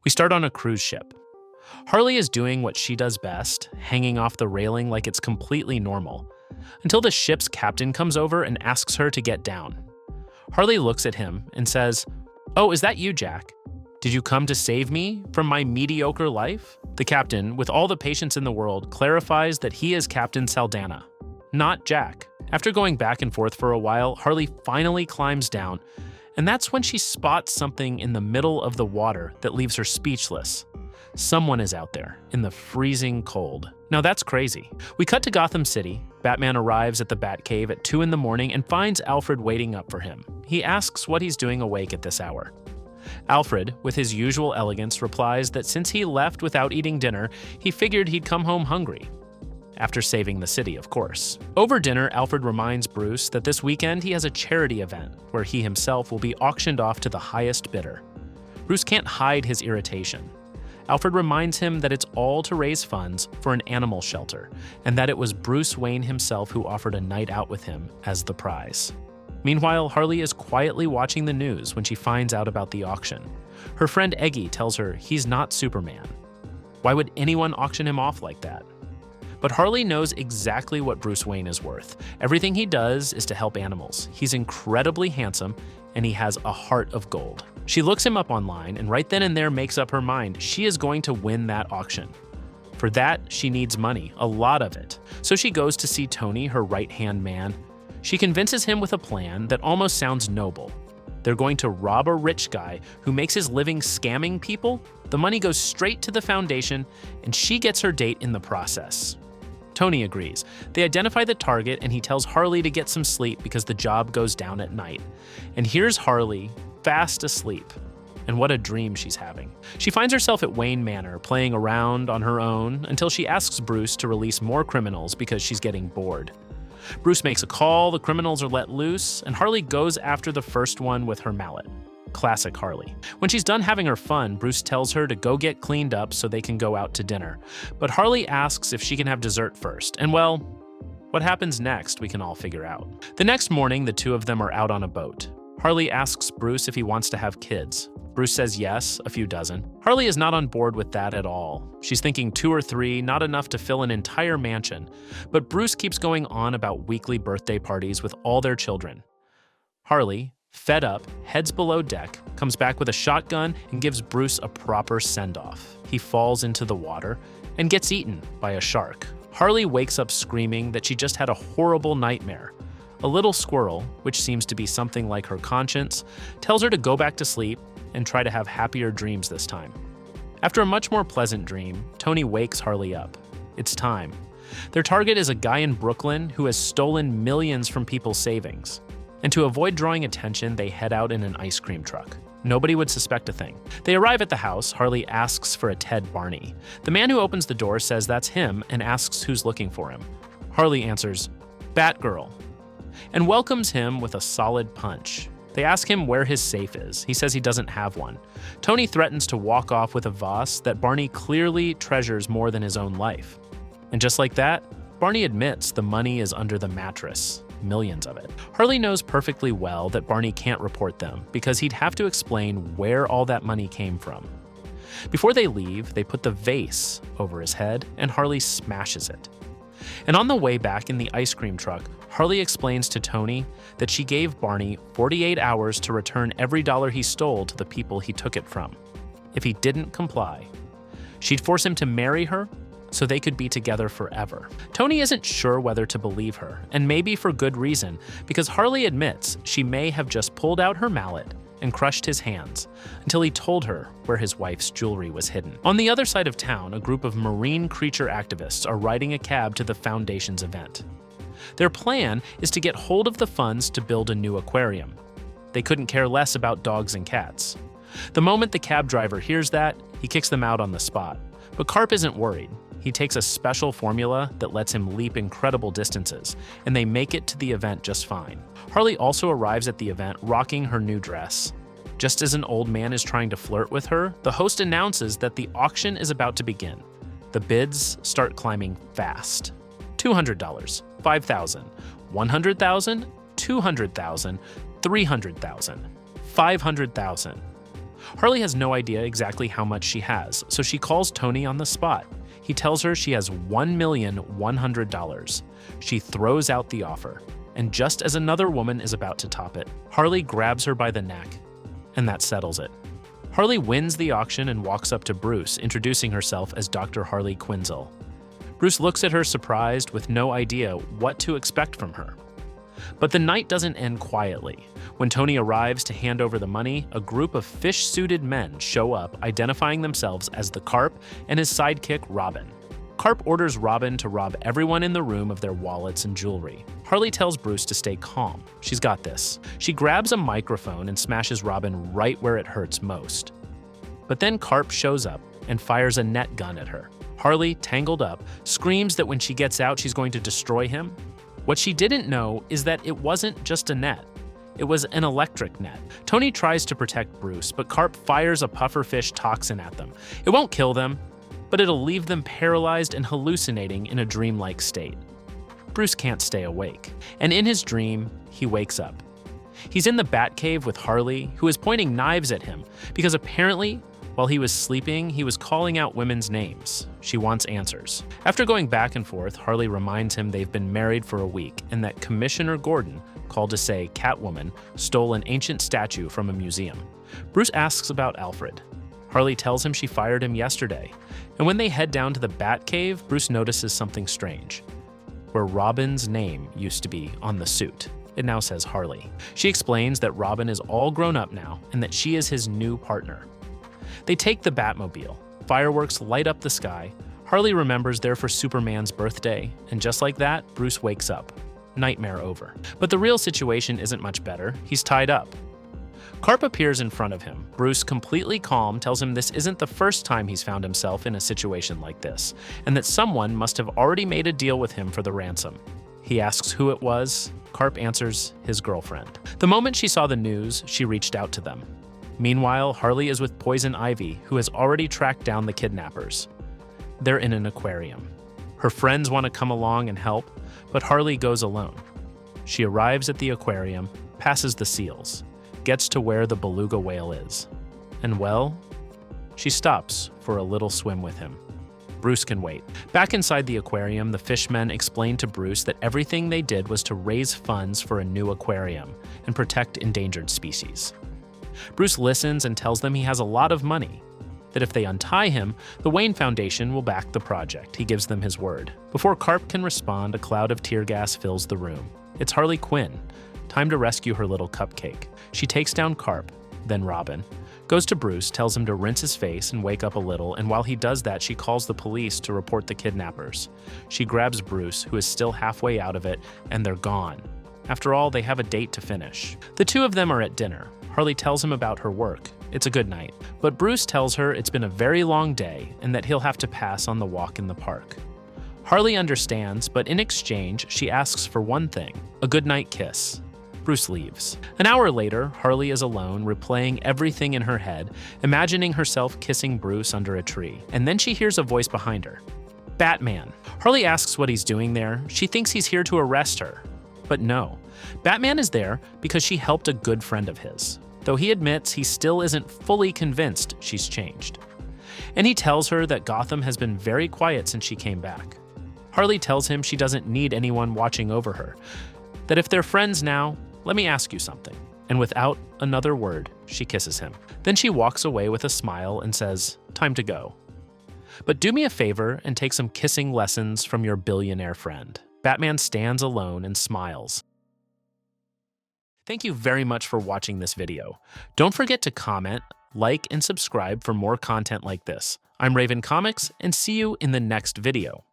We start on a cruise ship. Harley is doing what she does best, hanging off the railing like it's completely normal, until the ship's captain comes over and asks her to get down. Harley looks at him and says, "Oh, is that you, Jack? Did you come to save me from my mediocre life?" The captain, with all the patience in the world, clarifies that he is Captain Saldana, not Jack. After going back and forth for a while, Harley finally climbs down, and that's when she spots something in the middle of the water that leaves her speechless. Someone is out there in the freezing cold. Now that's crazy. We cut to Gotham City. Batman arrives at the Batcave at 2 a.m. and finds Alfred waiting up for him. He asks what he's doing awake at this hour. Alfred, with his usual elegance, replies that since he left without eating dinner, he figured he'd come home hungry. After saving the city, of course. Over dinner, Alfred reminds Bruce that this weekend he has a charity event where he himself will be auctioned off to the highest bidder. Bruce can't hide his irritation. Alfred reminds him that it's all to raise funds for an animal shelter, and that it was Bruce Wayne himself who offered a night out with him as the prize. Meanwhile, Harley is quietly watching the news when she finds out about the auction. Her friend Eggy tells her he's not Superman. Why would anyone auction him off like that? But Harley knows exactly what Bruce Wayne is worth. Everything he does is to help animals. He's incredibly handsome, and he has a heart of gold. She looks him up online, and right then and there makes up her mind she is going to win that auction. For that, she needs money, a lot of it. So she goes to see Tony, her right-hand man. She convinces him with a plan that almost sounds noble. They're going to rob a rich guy who makes his living scamming people. The money goes straight to the foundation, and she gets her date in the process. Tony agrees. They identify the target, and he tells Harley to get some sleep because the job goes down at night. And here's Harley, fast asleep. And what a dream she's having. She finds herself at Wayne Manor, playing around on her own until she asks Bruce to release more criminals because she's getting bored. Bruce makes a call, the criminals are let loose, and Harley goes after the first one with her mallet. Classic Harley. When she's done having her fun, Bruce tells her to go get cleaned up so they can go out to dinner. But Harley asks if she can have dessert first, and well, what happens next we can all figure out. The next morning, the two of them are out on a boat. Harley asks Bruce if he wants to have kids. Bruce says yes, a few dozen. Harley is not on board with that at all. She's thinking 2 or 3, not enough to fill an entire mansion. But Bruce keeps going on about weekly birthday parties with all their children. Harley, fed up, heads below deck, comes back with a shotgun and gives Bruce a proper send-off. He falls into the water and gets eaten by a shark. Harley wakes up screaming that she just had a horrible nightmare. A little squirrel, which seems to be something like her conscience, tells her to go back to sleep and try to have happier dreams this time. After a much more pleasant dream, Tony wakes Harley up. It's time. Their target is a guy in Brooklyn who has stolen millions from people's savings. And to avoid drawing attention, they head out in an ice cream truck. Nobody would suspect a thing. They arrive at the house. Harley asks for a Ted Barney. The man who opens the door says that's him and asks who's looking for him. Harley answers, "Batgirl," and welcomes him with a solid punch. They ask him where his safe is. He says he doesn't have one. Tony threatens to walk off with a vase that Barney clearly treasures more than his own life. And just like that, Barney admits the money is under the mattress. Millions of it. Harley knows perfectly well that Barney can't report them because he'd have to explain where all that money came from. Before they leave, they put the vase over his head and Harley smashes it. And on the way back in the ice cream truck, Harley explains to Tony that she gave Barney 48 hours to return every dollar he stole to the people he took it from. If he didn't comply, she'd force him to marry her so they could be together forever. Tony isn't sure whether to believe her, and maybe for good reason, because Harley admits she may have just pulled out her mallet and crushed his hands until he told her where his wife's jewelry was hidden. On the other side of town, a group of marine creature activists are riding a cab to the Foundation's event. Their plan is to get hold of the funds to build a new aquarium. They couldn't care less about dogs and cats. The moment the cab driver hears that, he kicks them out on the spot. But Carp isn't worried. He takes a special formula that lets him leap incredible distances, and they make it to the event just fine. Harley also arrives at the event rocking her new dress. Just as an old man is trying to flirt with her, the host announces that the auction is about to begin. The bids start climbing fast. $200, $5,000, $100,000, $200,000, $300,000, $500,000. Harley has no idea exactly how much she has, so she calls Tony on the spot. He tells her she has $1,100,000. She throws out the offer, and just as another woman is about to top it, Harley grabs her by the neck, and that settles it. Harley wins the auction and walks up to Bruce, introducing herself as Dr. Harley Quinzel. Bruce looks at her surprised with no idea what to expect from her. But the night doesn't end quietly. When Tony arrives to hand over the money, a group of fish-suited men show up, identifying themselves as the Carp and his sidekick, Robin. Carp orders Robin to rob everyone in the room of their wallets and jewelry. Harley tells Bruce to stay calm. She's got this. She grabs a microphone and smashes Robin right where it hurts most. But then Carp shows up and fires a net gun at her. Harley, tangled up, screams that when she gets out, she's going to destroy him. What she didn't know is that it wasn't just a net. It was an electric net. Tony tries to protect Bruce, but Carp fires a pufferfish toxin at them. It won't kill them, but it'll leave them paralyzed and hallucinating in a dreamlike state. Bruce can't stay awake, and in his dream, he wakes up. He's in the Batcave with Harley, who is pointing knives at him, because apparently, while he was sleeping, he was calling out women's names. She wants answers. After going back and forth, Harley reminds him they've been married for a week and that Commissioner Gordon, called to say Catwoman, stole an ancient statue from a museum. Bruce asks about Alfred. Harley tells him she fired him yesterday, and when they head down to the Batcave, Bruce notices something strange. Where Robin's name used to be on the suit, it now says Harley. She explains that Robin is all grown up now and that she is his new partner. They take the Batmobile. Fireworks light up the sky. Harley remembers they're for Superman's birthday, and just like that, Bruce wakes up. Nightmare over. But the real situation isn't much better. He's tied up. Carp appears in front of him. Bruce, completely calm, tells him this isn't the first time he's found himself in a situation like this, and that someone must have already made a deal with him for the ransom. He asks who it was. Carp answers his girlfriend. The moment she saw the news, she reached out to them. Meanwhile, Harley is with Poison Ivy, who has already tracked down the kidnappers. They're in an aquarium. Her friends want to come along and help, but Harley goes alone. She arrives at the aquarium, passes the seals, gets to where the beluga whale is. And well, she stops for a little swim with him. Bruce can wait. Back inside the aquarium, the fishmen explain to Bruce that everything they did was to raise funds for a new aquarium and protect endangered species. Bruce listens and tells them he has a lot of money, that if they untie him, the Wayne Foundation will back the project. He gives them his word. Before Carp can respond, a cloud of tear gas fills the room. It's Harley Quinn. Time to rescue her little cupcake. She takes down Carp, then Robin, goes to Bruce, tells him to rinse his face and wake up a little, and while he does that, she calls the police to report the kidnappers. She grabs Bruce, who is still halfway out of it, and they're gone. After all, they have a date to finish. The two of them are at dinner. Harley tells him about her work. It's a good night. But Bruce tells her it's been a very long day and that he'll have to pass on the walk in the park. Harley understands, but in exchange, she asks for one thing, a goodnight kiss. Bruce leaves. An hour later, Harley is alone, replaying everything in her head, imagining herself kissing Bruce under a tree. And then she hears a voice behind her. Batman. Harley asks what he's doing there. She thinks he's here to arrest her. But no. Batman is there because she helped a good friend of his, though he admits he still isn't fully convinced she's changed. And he tells her that Gotham has been very quiet since she came back. Harley tells him she doesn't need anyone watching over her, that if they're friends now, let me ask you something. And without another word, she kisses him. Then she walks away with a smile and says, time to go. But do me a favor and take some kissing lessons from your billionaire friend. Batman stands alone and smiles. Thank you very much for watching this video. Don't forget to comment, like, and subscribe for more content like this. I'm Raven Comics, and see you in the next video.